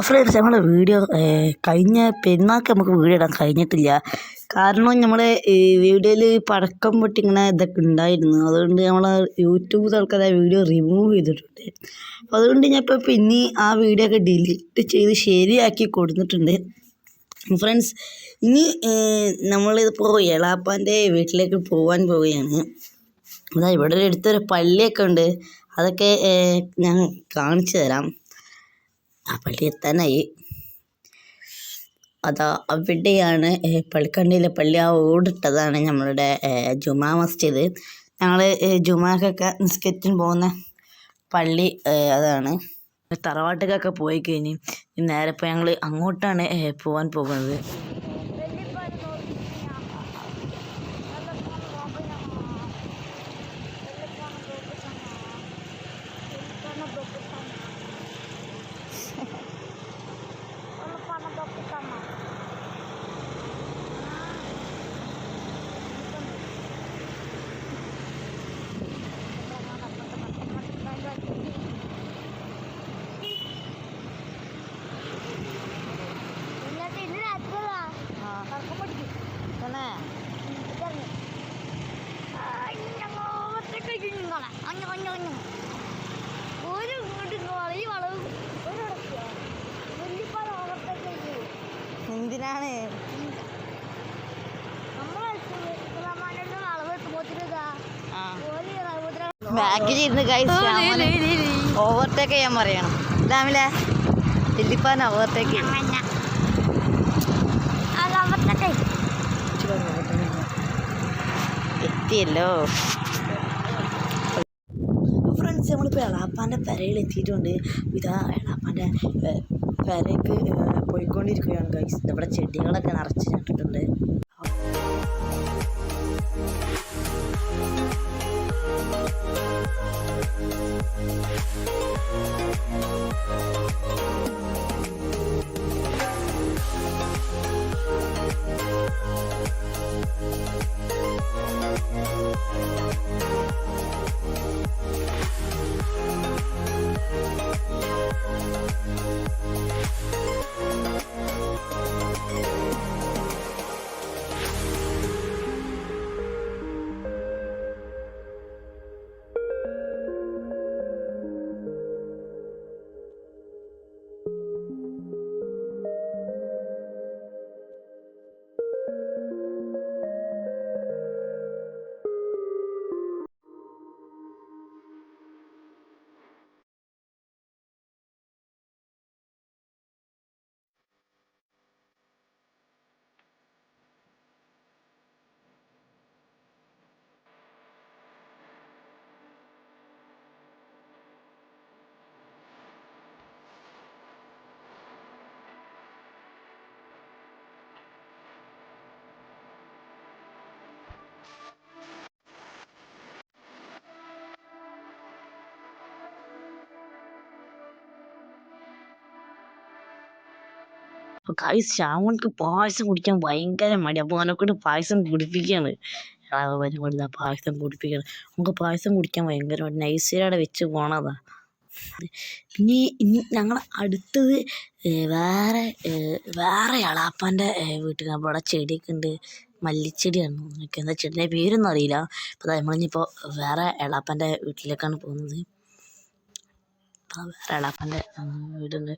Friends നമ്മളെ video കഴിഞ്ഞ പെരുന്നാൾക്ക് നമുക്ക് വീഡിയോ ഇടാൻ കഴിഞ്ഞിട്ടില്ല. കാരണം നമ്മൾ വീഡിയോയിൽ പടക്കം പൊട്ടി ഇങ്ങനെ ഇതൊക്കെ ഉണ്ടായിരുന്നു. അതുകൊണ്ട് നമ്മൾ യൂട്യൂബ് ആൾക്കാർ ആ വീഡിയോ റിമൂവ് ചെയ്തിട്ടുണ്ട്. അപ്പോൾ അതുകൊണ്ട് ഞാൻ ഇപ്പോൾ പിന്നെ ആ വീഡിയോ ഒക്കെ ഡിലീറ്റ് ചെയ്ത് ശരിയാക്കി കൊടുത്തിട്ടുണ്ട്. ഫ്രണ്ട്സ് ഇനി നമ്മളിതിപ്പോൾ എളാപ്പാൻ്റെ വീട്ടിലേക്ക് പോകാൻ പോവുകയാണ്. അതാ ഇവിടെ അടുത്തൊരു പള്ളിയൊക്കെ ഉണ്ട്, അതൊക്കെ ഞാൻ കാണിച്ചു തരാം. ആ പള്ളി എത്താനായി. അതാ അവിടെയാണ് പള്ളിക്കണ്ടിയിലെ പള്ളി. ആ ഓടിട്ടതാണ് നമ്മളുടെ ജുമാ മസ്ജിദ്. ഞങ്ങൾ ജുമാക്കൊക്കെ നിസ്കരിച്ചിന് പോകുന്ന പള്ളി അതാണ്. തറവാട്ടിലൊക്കെ പോയി കഴിഞ്ഞ് നേരെ ഇപ്പോൾ ഞങ്ങൾ അങ്ങോട്ടാണ് പോകാൻ പോകുന്നത്. എന്തിനാണ് ബാക്കിലിരുന്ന് ഓവർടേക്ക് ചെയ്യാൻ പറയണം. രാവിലെ വല്യപ്പാൻ ഓവർടേക്ക് എത്തിയല്ലോ. ഫ്രണ്ട്സ് നമ്മളിപ്പോൾ എളാപ്പാൻ്റെ പെരയിൽ എത്തിയിട്ടുണ്ട്. ഇതാ എളാപ്പാൻ്റെ പെരയ്ക്ക് പോയിക്കൊണ്ടിരിക്കുകയാണ് ഗൈസ്. ഇവിടെ ചെടികളൊക്കെ നിറച്ച് നട്ടിട്ടുണ്ട്. ഗൈസ് ശ്യാമൾക്ക് പായസം കുടിക്കാൻ ഭയങ്കര മടി. അപ്പോൾ അവനെക്കൊണ്ട് പായസം കുടിപ്പിക്കുകയാണ്. പരിപാടി പായസം കുടിപ്പിക്കുകയാണ്. നമുക്ക് പായസം കുടിക്കാൻ ഭയങ്കര മടി. നൈസിലവിടെ വെച്ച് പോണതാ. ഇനി ഞങ്ങൾ അടുത്തത് വേറെ എളാപ്പാൻ്റെ വീട്ടിൽ അവിടെ ചെടിയൊക്കെ ഉണ്ട്. മല്ലിച്ചെടിയാണ്. എനിക്ക് എന്താ ചെടിയുടെ പേരൊന്നും അറിയില്ല. അപ്പോൾ നമ്മളിപ്പോൾ വേറെ എളാപ്പാൻ്റെ വീട്ടിലേക്കാണ് പോകുന്നത്. അപ്പോൾ വേറെ എളാപ്പാൻ്റെ വീടുണ്ട്,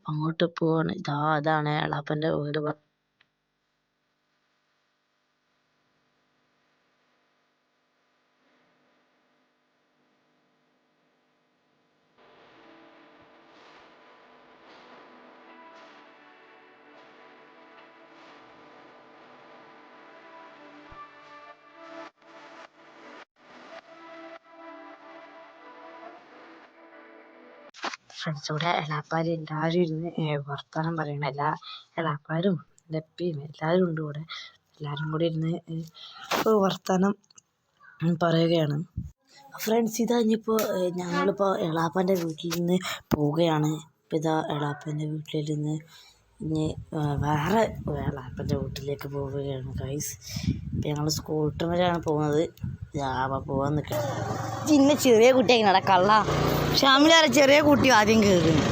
അങ്ങോട്ട് പോവാണ്. അതാണ് എളാപ്പൻ്റെ വീട്. ഫ്രണ്ട്സോടെ എളാപ്പാർ എല്ലാവരും ഇരുന്ന് വർത്തമാനം പറയണം. എളാപ്പാരും ലപ്പിയും എല്ലാവരും ഉണ്ട് ഇവിടെ. എല്ലാവരും കൂടി ഇരുന്ന് വർത്തമാനം പറയുകയാണ്. ഫ്രണ്ട്സ് ഇതാ ഇനിയിപ്പോൾ ഞങ്ങളിപ്പോൾ എളാപ്പാൻ്റെ വീട്ടിൽ നിന്ന് പോവുകയാണ്. ഇപ്പം ഇതാ എളാപ്പാൻ്റെ വീട്ടിൽ നിന്ന് ഇനി വേറെ എളാപ്പാൻ്റെ വീട്ടിലേക്ക് പോവുകയാണ് ഗൈസ്. ഇപ്പം ഞങ്ങൾ സ്കൂട്ടറിലാണ് പോകുന്നത്. പോകാൻ നിൽക്കണം. ഇന്ന് ചെറിയ കുട്ടിയായിക്കണടാ കള്ള. ഷാമിലാരെ ചെറിയ കുട്ടി ആദ്യം കയറുന്നു.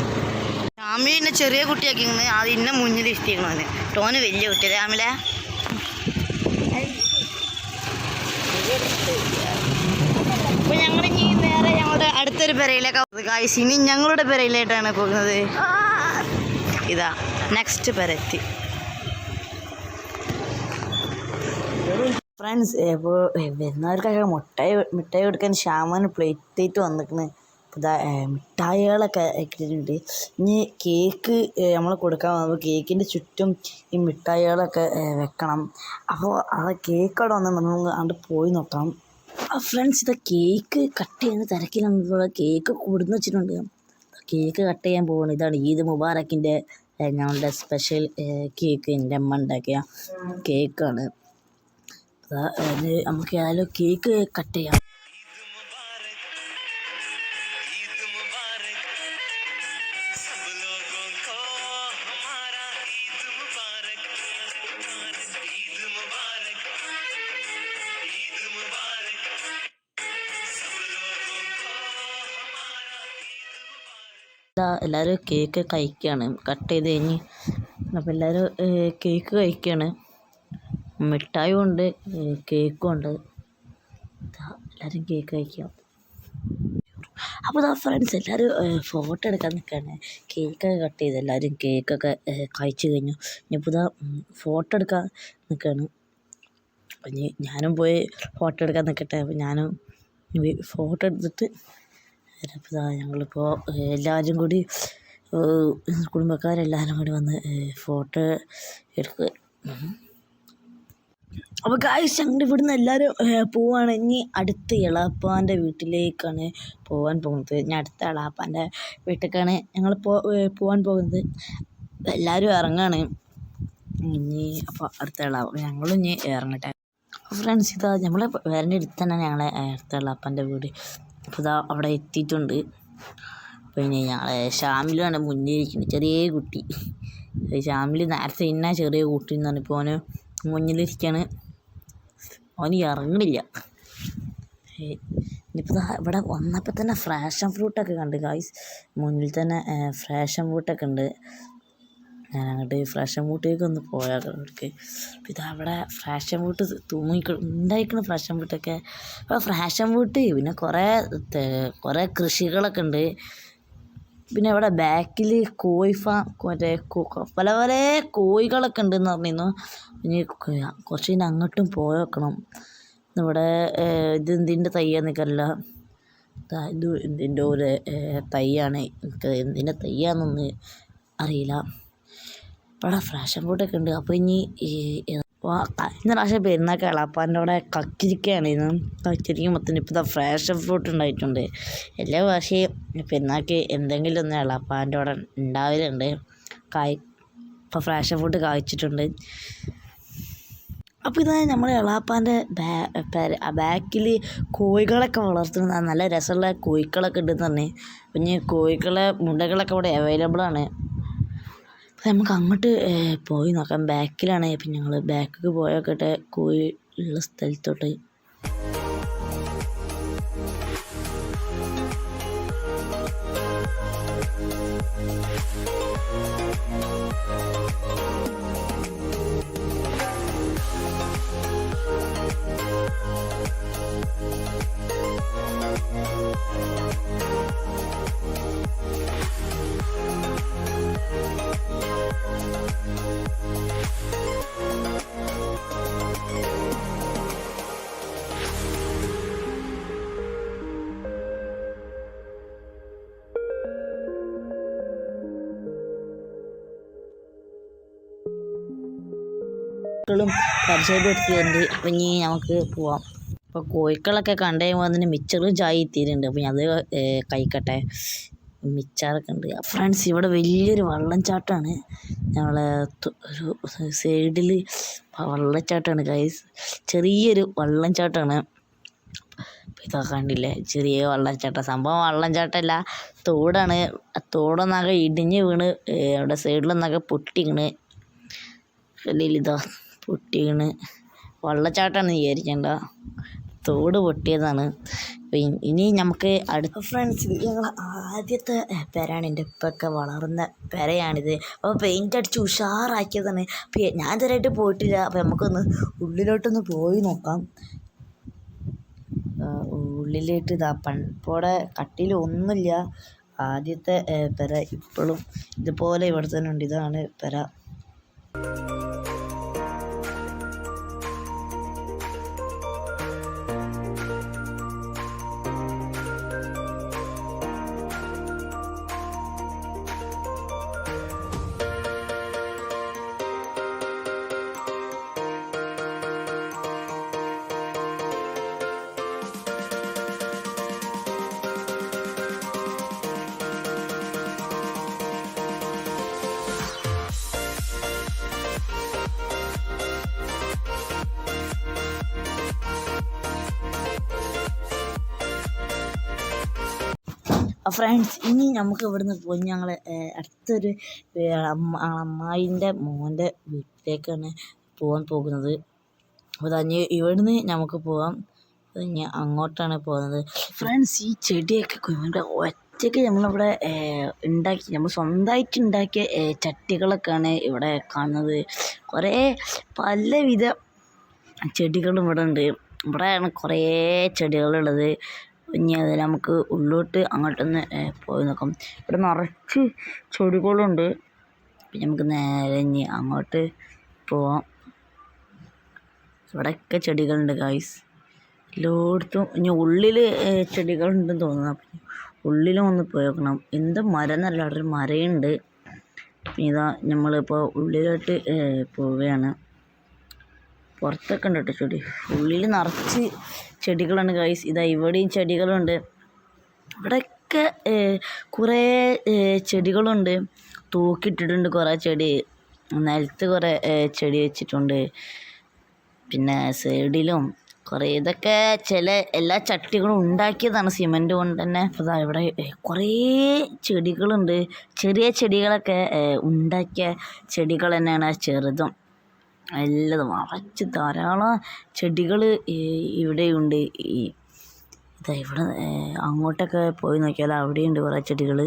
ഷാമി പിന്നെ ചെറിയ കുട്ടിയാക്കിങ്ങനെ അത് ഇന്നെ മുന്നിൽ ഇഷ്ടിക്കണോന് ടോന് വലിയ കുട്ടി രാമിലെ. അപ്പൊ ഞങ്ങളിനി നേരെ ഞങ്ങളുടെ അടുത്തൊരു പെരയിലേക്ക് ഗായ്സ്. ഇനി ഞങ്ങളുടെ പെരയിലായിട്ടാണ് പോകുന്നത്. ഇതാ നെക്സ്റ്റ് പെരത്തി ഫ്രണ്ട്സ്. ഇപ്പോൾ വരുന്നവർക്കൊക്കെ മിഠായി കൊടുക്കാൻ ഷാമാന് പ്ലേറ്റായിട്ട് വന്നിരിക്കണ്. ഇതാ മിഠായികളൊക്കെ ഇട്ടിട്ടുണ്ട്. ഇനി കേക്ക് നമ്മൾ കൊടുക്കാൻ വന്നപ്പോൾ കേക്കിൻ്റെ ചുറ്റും ഈ മിഠായികളൊക്കെ വെക്കണം. അപ്പോൾ ആ കേക്ക് അവിടെ വന്ന് നമ്മൾ അങ്ങോട്ട് പോയി നോക്കാം. ഫ്രണ്ട്സ്, ഇതാ കേക്ക് കട്ട് ചെയ്യുന്ന തിരക്കിലാണ്. കേക്ക് കൊടുന്ന് വെച്ചിട്ടുണ്ട്. കേക്ക് കട്ട് ചെയ്യാൻ പോകണം. ഇതാണ് ഈദ് മുബാറക്കിൻ്റെ ഞങ്ങളുടെ സ്പെഷ്യൽ കേക്ക്. എൻ്റെ അമ്മ ഉണ്ടാക്കിയ കേക്കാണ്. നമുക്ക് ഏതായാലും കേക്ക് കട്ട് ചെയ്യാം. എല്ലാവരും കേക്ക് കഴിക്കുകയാണ്. കട്ട് ചെയ്ത് കഴിഞ്ഞ് അപ്പോൾ എല്ലാവരും കേക്ക് കഴിക്കുകയാണ്. മിഠായും ഉണ്ട്, കേക്കും ഉണ്ട്. എല്ലാവരും കേക്ക് കഴിക്കാം. അപ്പോൾ ഇതാ ഫ്രണ്ട്സ്, എല്ലാവരും ഫോട്ടോ എടുക്കാൻ നിൽക്കുകയാണ്. കേക്കൊക്കെ കട്ട് ചെയ്ത് എല്ലാവരും കേക്കൊക്കെ കഴിച്ച് കഴിഞ്ഞു. ഇനിയിപ്പോൾ ഇതാ ഫോട്ടോ എടുക്കാൻ നിൽക്കുകയാണ്. അപ്പം ഞാനും പോയി ഫോട്ടോ എടുക്കാൻ നിൽക്കട്ടെ. അപ്പോൾ ഞാനും ഫോട്ടോ എടുത്തിട്ട് അപ്പോൾ ഇതാ ഞങ്ങളിപ്പോൾ എല്ലാവരും കൂടി കുടുംബക്കാരെല്ലാവരും കൂടി വന്ന് ഫോട്ടോ എടുക്കുക. അപ്പോൾ ഗായ്സ്, ഞങ്ങൾ ഇവിടുന്ന് എല്ലാവരും പോവാണ്. ഇനി അടുത്ത എളാപ്പാൻ്റെ വീട്ടിലേക്കാണ് പോകാൻ പോകുന്നത്. ഇനി അടുത്ത എളാപ്പാൻ്റെ വീട്ടിലേക്കാണ് ഞങ്ങൾ പോകാൻ പോകുന്നത്. എല്ലാവരും ഇറങ്ങാണ് ഇനി. അപ്പോൾ അടുത്ത ഞങ്ങളും ഇനി ഇറങ്ങട്ടെ. ഫ്രണ്ട്സ്, ഇതാ നമ്മൾ വേറെ അടുത്ത് തന്നെ ഞങ്ങളെ അടുത്ത എളാപ്പാൻ്റെ വീട്. അപ്പോൾ ഇതാ അവിടെ എത്തിയിട്ടുണ്ട്. പിന്നെ ഞങ്ങൾ ഷാമിലാണ് മുന്നിലിരിക്കുന്നത്, ചെറിയ കുട്ടി. ഷാമിൽ നേരത്തെ ഇന്ന ചെറിയ കുട്ടി എന്ന് പറഞ്ഞപ്പോൾ അവന് മുന്നിലിരിക്കുകയാണ്. അവന് ഇറങ്ങണില്ല. ഇനിയിപ്പോൾ ഇവിടെ വന്നപ്പോൾ തന്നെ ഫ്രാഷൻ ഫ്രൂട്ടൊക്കെ കണ്ട് ഗായ്സ്. മുന്നിൽ തന്നെ ഫ്രാഷൻ ഫ്രൂട്ടൊക്കെ ഉണ്ട്. ഞാൻ അങ്ങോട്ട് ഫ്രാഷൻ ഫ്രൂട്ടിലേക്ക് ഒന്ന് പോയാൽ അവർക്ക്. അപ്പോൾ ഇതാ അവിടെ ഫ്രാഷൻ ഫ്രൂട്ട് ഉണ്ടായിരിക്കണം. ഫ്രാഷൻ ഫ്രൂട്ടൊക്കെ അപ്പോൾ ഫ്രാഷൻ ഫ്രൂട്ട് പിന്നെ കുറേ കൃഷികളൊക്കെ ഉണ്ട്. പിന്നെ ഇവിടെ ബാക്കിൽ കോഴി മറ്റേ പല പല കോഴികളൊക്കെ ഉണ്ടെന്ന് പറഞ്ഞിരുന്നു. ഇനി കുറച്ച് കഴിഞ്ഞ് അങ്ങോട്ടും പോയി വെക്കണം. ഇവിടെ ഇത് എന്തിൻ്റെ തയ്യാന്ന് എനിക്കറിയില്ല. ഇത് എന്തിൻ്റെ ഒരു തൈയാണ്. എനിക്ക് എന്തിൻ്റെ തയ്യാന്നൊന്നും അറിയില്ല. ഇവിടെ ഫ്രാഷൻ ഫ്രൂട്ടൊക്കെ ഉണ്ട്. അപ്പോൾ ഇനി കഴിഞ്ഞ പ്രാവശ്യം പെരുന്നാൾക്ക് എളാപ്പാൻ്റെ അവിടെ കക്കിരിക്കയാണിരുന്നു. കക്കിരിക്ക മൊത്തം ഇപ്പോൾ ഫ്രാഷൻ ഫ്രൂട്ട് ഉണ്ടായിട്ടുണ്ട്. എല്ലാ പ്രാവശ്യം പെരുന്നാൾക്ക് എന്തെങ്കിലും ഒന്ന് എളാപ്പാൻ്റെ അവിടെ ഉണ്ടാവലുണ്ട്. ഇപ്പോൾ ഫ്രാഷൻ ഫ്രൂട്ട് കായ്ച്ചിട്ടുണ്ട്. അപ്പോൾ ഇതാ നമ്മൾ എളാപ്പാൻ്റെ ബാക്കിൽ കോഴികളൊക്കെ വളർത്തുന്ന നല്ല രസമുള്ള കോഴികളൊക്കെ ഉണ്ടെന്ന് പറഞ്ഞ്. പിന്നെ കോഴികളെ മുട്ടകളൊക്കെ ഇവിടെ അവൈലബിളാണ്. അപ്പോൾ നമുക്ക് അങ്ങോട്ട് പോയി നോക്കാം. ബാക്കിലാണ്. അപ്പം ഞങ്ങൾ ബാക്കിലേക്ക് പോയോക്കട്ടെ കോഴി ഉള്ള സ്ഥലത്തോട്ട്. കോഴിക്കളും പരിചയപ്പെടുത്തിയിട്ടുണ്ട്. അപ്പം ഇനി നമുക്ക് പോവാം. അപ്പോൾ കോഴിക്കളൊക്കെ കണ്ടു കഴിയുമ്പോൾ അതിന് മിച്ചറും ചായ എത്തിയിട്ടുണ്ട്. അപ്പം അത് കഴിക്കട്ടെ. മിച്ചറൊക്കെ ഉണ്ട്. ഫ്രണ്ട്സ്, ഇവിടെ വലിയൊരു വെള്ളച്ചാട്ടമാണ്. ഞങ്ങളെ ഒരു സൈഡിൽ വെള്ളച്ചാട്ടമാണ് ഗൈസ്. ചെറിയൊരു വെള്ളച്ചാട്ടമാണ്. ഇതൊക്കെ കണ്ടില്ലേ, ചെറിയ വെള്ളച്ചാട്ടം. സംഭവം വെള്ളച്ചാട്ടമല്ല, തോടാണ്. തോടൊന്നാകെ ഇടിഞ്ഞ് വീണ് അവിടെ സൈഡിലൊന്നാകെ പൊട്ടിക്കണ്. ഇതാ പൊട്ടിക്കണ്. വെള്ളച്ചാട്ടമാണെന്ന് വിചാരിക്കണ്ട. തോട് പൊട്ടിയതാണ്. ഇനി നമുക്ക് അടുത്ത ഫ്രണ്ട്സ് ഞങ്ങൾ ആദ്യത്തെ പെരയാണ്. എൻ്റെ ഉപ്പൊക്കെ വളർന്ന പെരയാണിത്. അപ്പോൾ പെയിൻ്റ് അടിച്ച് ഉഷാറാക്കിയതാണ്. അപ്പോൾ ഞാൻ ഇതുവരെയായിട്ട് പോയിട്ടില്ല. അപ്പോൾ നമുക്കൊന്ന് ഉള്ളിലോട്ടൊന്ന് പോയി നോക്കാം. ഉള്ളിലേക്ക് ഇതാ പണിപ്പോടെ കട്ടിയിൽ ഒന്നുമില്ല. ആദ്യത്തെ പെര ഇപ്പോഴും ഇതുപോലെ ഇവിടെ തന്നെ ഉണ്ട്. ഇതാണ് പെര. ഫ്രണ്ട്സ് ഇനി നമുക്ക് ഇവിടുന്ന് പോയി ഞങ്ങൾ അടുത്തൊരു അമ്മായിൻ്റെ മോൻ്റെ വീട്ടിലേക്കാണ് പോകാൻ പോകുന്നത്. അപ്പോൾ തന്നെ ഇവിടുന്ന് നമുക്ക് പോകാം. ഇനി അങ്ങോട്ടാണ് പോകുന്നത്. ഫ്രണ്ട്സ് ഈ ചെടിയൊക്കെ കുഞ്ഞിൻ്റെ ഒറ്റയ്ക്ക് നമ്മളിവിടെ ഉണ്ടാക്കി നമ്മൾ സ്വന്തമായിട്ട് ഉണ്ടാക്കിയ ചട്ടികളൊക്കെയാണ് ഇവിടെ കാണുന്നത്. കുറേ പലവിധ ചെടികളും ഇവിടെ ഉണ്ട്. ഇവിടെയാണ് കുറേ ചെടികളുള്ളത്. ഇനി അത് നമുക്ക് ഉള്ളോട്ട് അങ്ങോട്ടൊന്ന് പോയി നോക്കാം. ഇവിടെ നിറച്ച് ചെടികളുണ്ട്. പിന്നെ നമുക്ക് നേരെ ഇനി അങ്ങോട്ട് പോവാം. ഇവിടെയൊക്കെ ചെടികളുണ്ട് ഗായ്സ്. എല്ലായിടത്തും ഇനി ഉള്ളിൽ ചെടികളുണ്ടെന്ന് തോന്നുന്നു. അപ്പം ഉള്ളിലും ഒന്ന് പോയി നോക്കണം. എന്ത് മരം എന്നല്ല, അവിടെ ഒരു മരമുണ്ട്. പിന്നെ ഇതാ നമ്മളിപ്പോൾ ഉള്ളിലോട്ട് പോവുകയാണ്. പുറത്തൊക്കെ ഉണ്ട് കേട്ടോ ചെടി. ഉള്ളിൽ നിറച്ച് ചെടികളാണ് ഗൈസ്. ഇതാ ഇവിടെയും ചെടികളുണ്ട്. ഇവിടെയൊക്കെ കുറേ ചെടികളുണ്ട്. തൂക്കിയിട്ടിട്ടുണ്ട് കുറേ ചെടി. നിലത്ത് കുറേ ചെടി വെച്ചിട്ടുണ്ട്. പിന്നെ സൈഡിലും കുറേ ഇതൊക്കെ എല്ലാ ചട്ടികളും ഉണ്ടാക്കിയതാണ് സിമൻറ്റ് കൊണ്ട് തന്നെ. അപ്പോൾ ഇവിടെ കുറേ ചെടികളുണ്ട്. ചെറിയ ചെടികളൊക്കെ ഉണ്ടാക്കിയ ചെടികൾ തന്നെയാണ്. ചെറുതും എല്ലതും നിറച്ച് ധാരാളം ചെടികൾ ഇവിടെയുണ്ട്. ഇതാ ഇവിടെ അങ്ങോട്ടൊക്കെ പോയി നോക്കിയാൽ അവിടെയുണ്ട് കുറേ ചെടികൾ.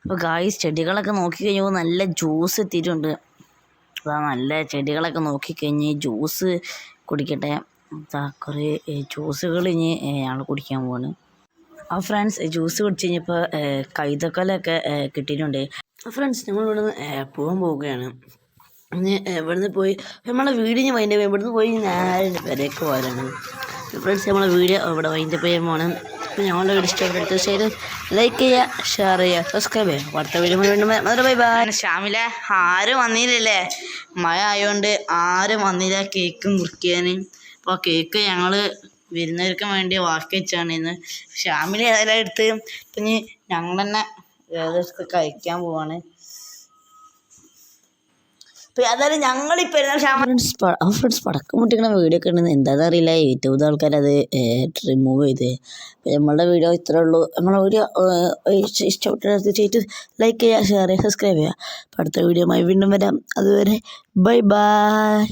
അപ്പോൾ ഗായ്സ് ചെടികളൊക്കെ നോക്കിക്കഴിഞ്ഞപ്പോൾ നല്ല ജ്യൂസ് എത്തിയിട്ടുണ്ട്. അതാ നല്ല ചെടികളൊക്കെ നോക്കിക്കഴിഞ്ഞ് ജ്യൂസ് കുടിക്കട്ടെ. കുറേ ജ്യൂസുകൾ ഇനി ഞങ്ങൾ കുടിക്കാൻ പോവാണ്. ആ ഫ്രണ്ട്സ് ജ്യൂസ് കുടിച്ച് കഴിഞ്ഞപ്പോൾ കൈതക്കൊലൊക്കെ കിട്ടിയിട്ടുണ്ട്. ഫ്രണ്ട്സ് നമ്മളിവിടുന്ന് പോകാൻ പോവുകയാണ്. ഇവിടുന്ന് പോയി നമ്മളെ വീഡിയോ വൈൻഡപ്പ് ഇവിടുന്ന് പോയി നേരെ വരേക്ക് പോകാനാണ്. ഫ്രണ്ട്സ് നമ്മളെ വീഡിയോ ഇവിടെ വൈൻഡപ്പ് ചെയ്യാൻ പോകണം. അപ്പോൾ ഞങ്ങളുടെ വീഡിയോ ഇഷ്ടപ്പെട്ട തീർച്ചയായിട്ടും ലൈക്ക് ചെയ്യുക, ഷെയർ ചെയ്യുക, സബ്സ്ക്രൈബ് ചെയ്യുക. അടുത്ത വീഡിയോ വീണ്ടും ബൈ ബൈ. ഷാമിലെ ആരും വന്നില്ലല്ലേ? മഴ ആയതുകൊണ്ട് ആരും വന്നില്ല കേക്ക് മുറിക്കാൻ. അപ്പോൾ കേക്ക് ഞങ്ങൾ വരുന്നവർക്ക് വേണ്ടി വാക്കി വെച്ചാണ് ഇന്ന്. ഷാമിൽ ഏതെല്ലാം എടുത്ത് ഇപ്പം ഇനി ഞങ്ങൾ തന്നെ ഏകദേശം കഴിക്കാൻ പോവാണ്. അതായത് ഞങ്ങളിപ്പോൾ ഫ്രണ്ട്സ് പടക്കം പൊട്ടിക്കുന്ന വീഡിയോ ഒക്കെ ഉണ്ടെന്ന് എന്താണെന്ന് അറിയില്ല. യൂട്യൂബിൽ ആൾക്കാർ അത് റിമൂവ് ചെയ്ത്. അപ്പോൾ നമ്മളുടെ വീഡിയോ ഇത്രേ ഉള്ളൂ. നമ്മളെ വീഡിയോ ഇഷ്ടപ്പെട്ട തീർച്ചയായിട്ടും ലൈക്ക് ചെയ്യുക, ഷെയർ ചെയ്യുക, സബ്സ്ക്രൈബ് ചെയ്യുക. അപ്പോൾ അടുത്ത വീഡിയോയുമായി വീണ്ടും വരാം. അതുവരെ ബൈ ബൈ.